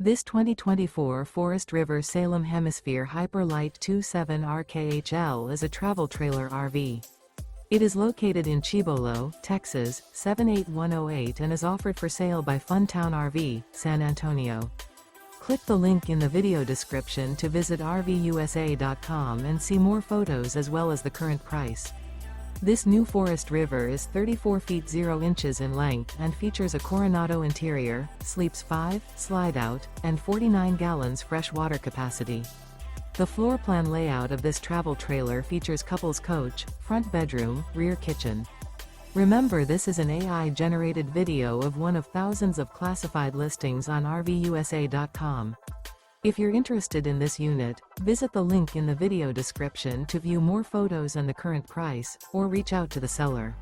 This 2024 Forest River Salem Hemisphere Hyper-Lyte 27 RKHL is a travel trailer RV. It is located in Cibolo, Texas, 78108 and is offered for sale by Funtown RV, San Antonio. Click the link in the video description to visit RVUSA.com and see more photos as well as the current price. This new Forest River is 34 feet 0 inches in length and features a Coronado interior, sleeps 5, slide-out, and 49 gallons fresh water capacity. The floor plan layout of this travel trailer features couples coach, front bedroom, rear kitchen. Remember, this is an AI-generated video of one of thousands of classified listings on RVUSA.com. If you're interested in this unit, visit the link in the video description to view more photos and the current price, or reach out to the seller.